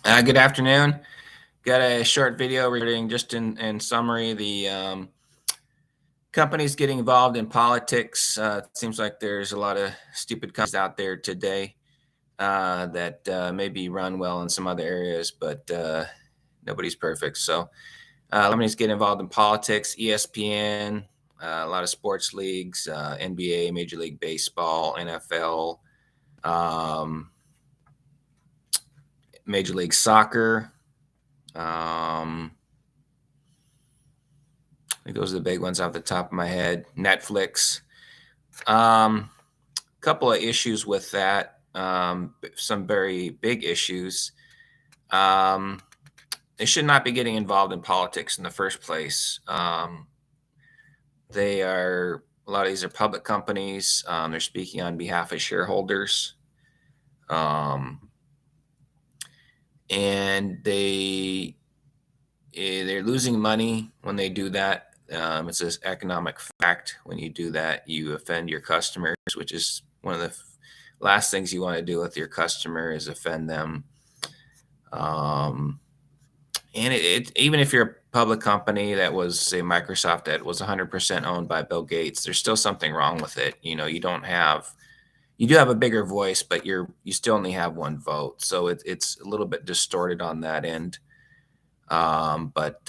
Good afternoon. Got a short video regarding, just in summary, the companies getting involved in politics. It seems like there's a lot of stupid companies out there today that maybe run well in some other areas, but nobody's perfect. So companies get involved in politics, ESPN, a lot of sports leagues, NBA, Major League Baseball, NFL, um, Major League Soccer. I think those are the big ones off the top of my head. Netflix. Couple of issues with that. Some very big issues. They should not be getting involved in politics in the first place. A lot of these are public companies. They're speaking on behalf of shareholders. And they're losing money when they do that. It's an economic fact. When you do that, you offend your customers, which is one of the last things you want to do with your customer is offend them. And even if you're a public company that was, say, Microsoft, that was 100% owned by Bill Gates, there's still something wrong with it. You do have a bigger voice, but you still only have one vote, so it's a little bit distorted on that end. But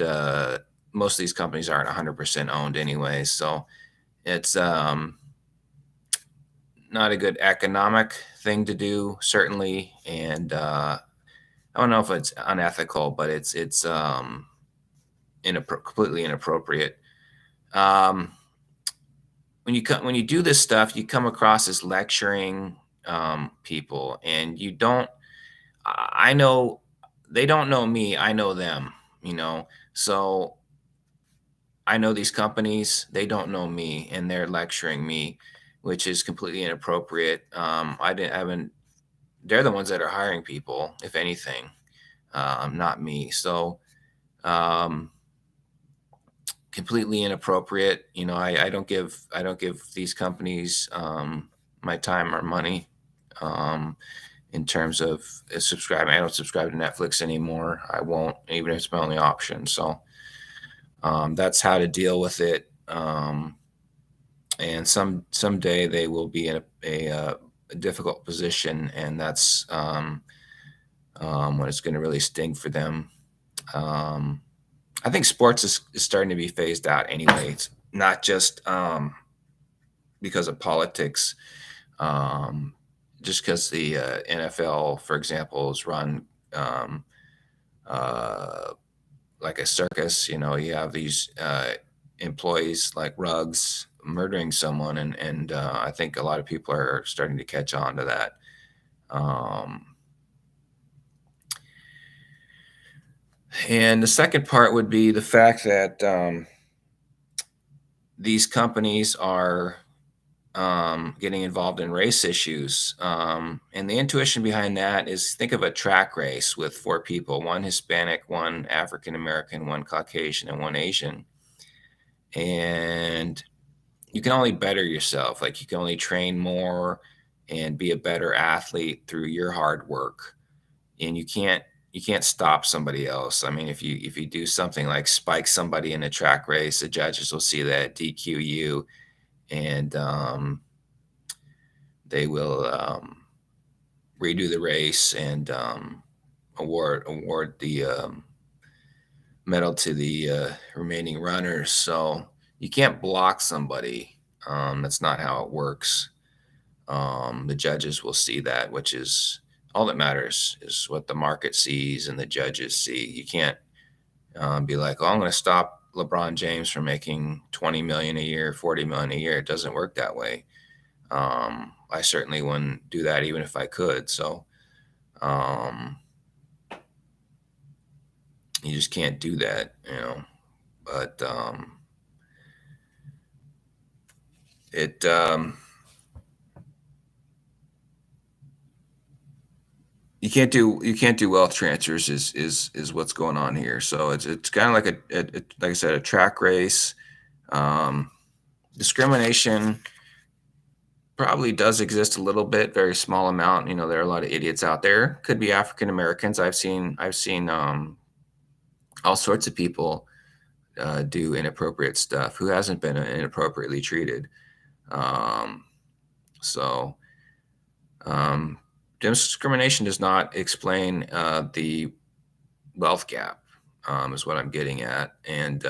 most of these companies aren't 100% owned anyway, so it's not a good economic thing to do, certainly. And I don't know if it's unethical, but it's completely inappropriate. When you do this stuff, you come across as lecturing people, and you don't. I know they don't know me. I know them. So I know these companies. They don't know me, and they're lecturing me, which is completely inappropriate. I haven't. They're the ones that are hiring people, if anything, not me. So. Completely inappropriate. I don't give these companies my time or money in terms of subscribing. I don't subscribe to Netflix anymore. I won't, even if it's my only option. So that's how to deal with it. And someday they will be in a difficult position, and that's when it's going to really sting for them. I think sports is starting to be phased out anyway. It's not just because of politics. Just because the NFL, for example, is run uh, like a circus. You have these employees like Ruggs murdering someone, and I think a lot of people are starting to catch on to that. And the second part would be the fact that these companies are getting involved in race issues. And the intuition behind that is, think of a track race with four people: one Hispanic, one African American, one Caucasian, and one Asian. And you can only better yourself. Like, you can only train more and be a better athlete through your hard work. And you can't stop somebody else. I mean, if you do something like spike somebody in a track race, the judges will see that, DQ you, and they will redo the race and award the medal to the remaining runners. So you can't block somebody. That's not how it works. The judges will see that, which is all that matters, is what the market sees and the judges see. You can't be like, oh, I'm going to stop LeBron James from making 20 million a year, 40 million a year. It doesn't work that way. I certainly wouldn't do that even if I could. So you just can't do that, But it you can't do wealth transfers is what's going on here. So it's kind of like like I said, a track race. Discrimination probably does exist a little bit, very small amount. There are a lot of idiots out there. Could be African Americans. I've seen all sorts of people do inappropriate stuff who hasn't been inappropriately treated. Um, so um, discrimination does not explain the wealth gap, is what I'm getting at. And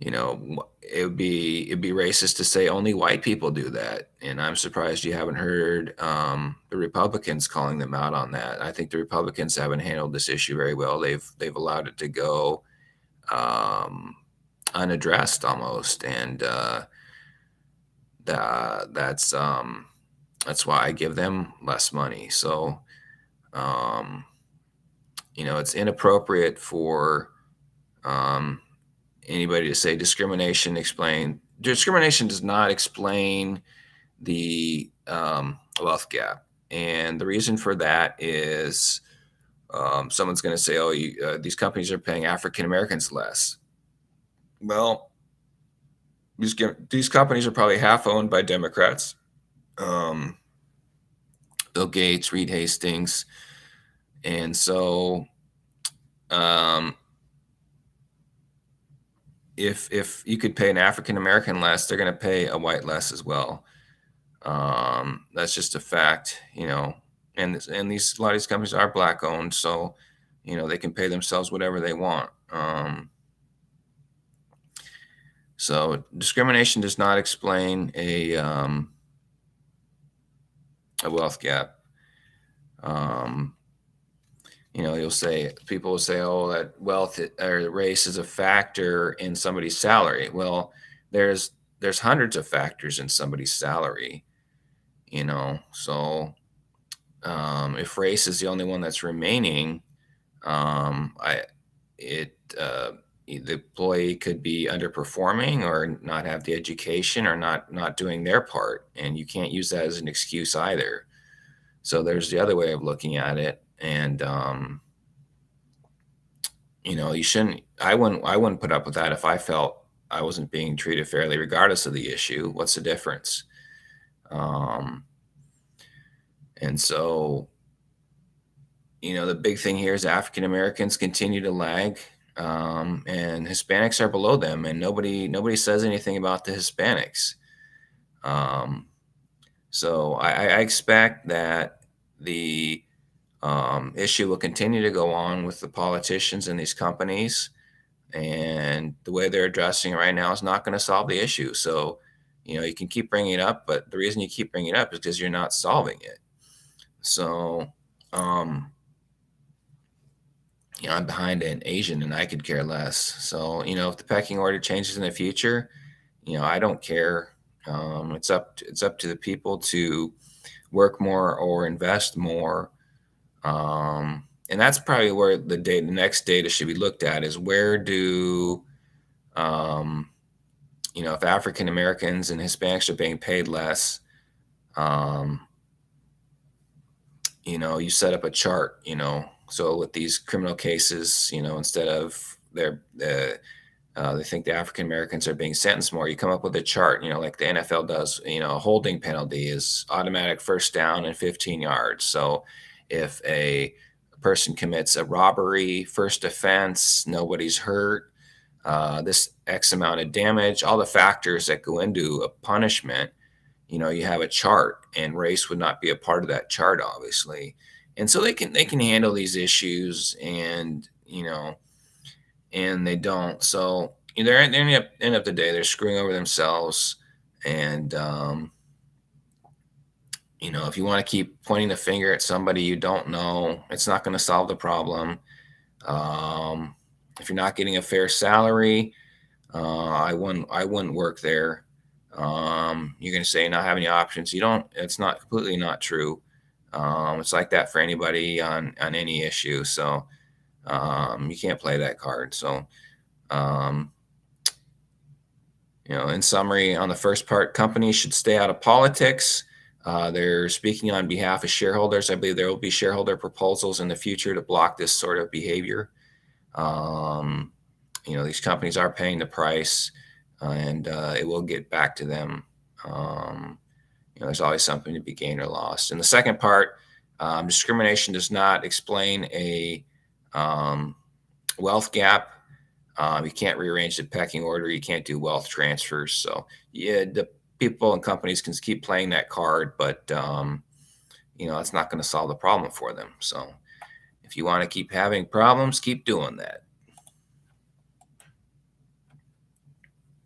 it'd be racist to say only white people do that. And I'm surprised you haven't heard the Republicans calling them out on that. I think the Republicans haven't handled this issue very well. They've allowed it to go um, unaddressed almost, and that's that's why I give them less money. So um, it's inappropriate for um, anybody to say discrimination does not explain the wealth gap. And the reason for that is someone's going to say, oh, these companies are paying African Americans less. Well, these companies are probably half owned by Democrats. um, Bill Gates, Reed Hastings. And so um, if you could pay an African American less, they're going to pay a white less as well. That's just a fact. And these a lot of these companies are black owned, so they can pay themselves whatever they want. So discrimination does not explain a wealth gap. Um, people will say, oh, that wealth or race is a factor in somebody's salary. Well, there's hundreds of factors in somebody's salary. So if race is the only one that's remaining, I it the employee could be underperforming or not have the education or not doing their part, and you can't use that as an excuse either. So there's the other way of looking at it. And you shouldn't I wouldn't put up with that if I felt I wasn't being treated fairly regardless of the issue. What's the difference? um, and so the big thing here is African Americans continue to lag, and Hispanics are below them, and nobody says anything about the Hispanics. um, so I expect that the issue will continue to go on with the politicians and these companies, and the way they're addressing it right now is not going to solve the issue. So, you can keep bringing it up, but the reason you keep bringing it up is because you're not solving it. So, um, I'm behind an Asian, and I could care less. So, if the pecking order changes in the future, I don't care. It's up to the people to work more or invest more. And that's probably where the next data should be looked at is where do, um, if African Americans and Hispanics are being paid less, um, you set up a chart, so with these criminal cases, instead of they think the African Americans are being sentenced more. You come up with a chart, like the NFL does. A holding penalty is automatic first down and 15 yards. So if a person commits a robbery, first offense, nobody's hurt, this X amount of damage, all the factors that go into a punishment, you have a chart, and race would not be a part of that chart, obviously. And so they can handle these issues, and and they don't. So they end up the day they're screwing over themselves. And if you want to keep pointing the finger at somebody you don't know, it's not going to solve the problem. If you're not getting a fair salary, I wouldn't work there. You're going to say not have any options. You don't. It's not completely not true. It's like that for anybody on any issue. So you can't play that card. So um, in summary, on the first part, companies should stay out of politics. They're speaking on behalf of shareholders. I believe there will be shareholder proposals in the future to block this sort of behavior. These companies are paying the price. and it will get back to them. Um, there's always something to be gained or lost. And the second part, discrimination does not explain a um, wealth gap. You can't rearrange the pecking order. You can't do wealth transfers. So yeah, the people and companies can keep playing that card, but it's not going to solve the problem for them. So if you want to keep having problems, keep doing that.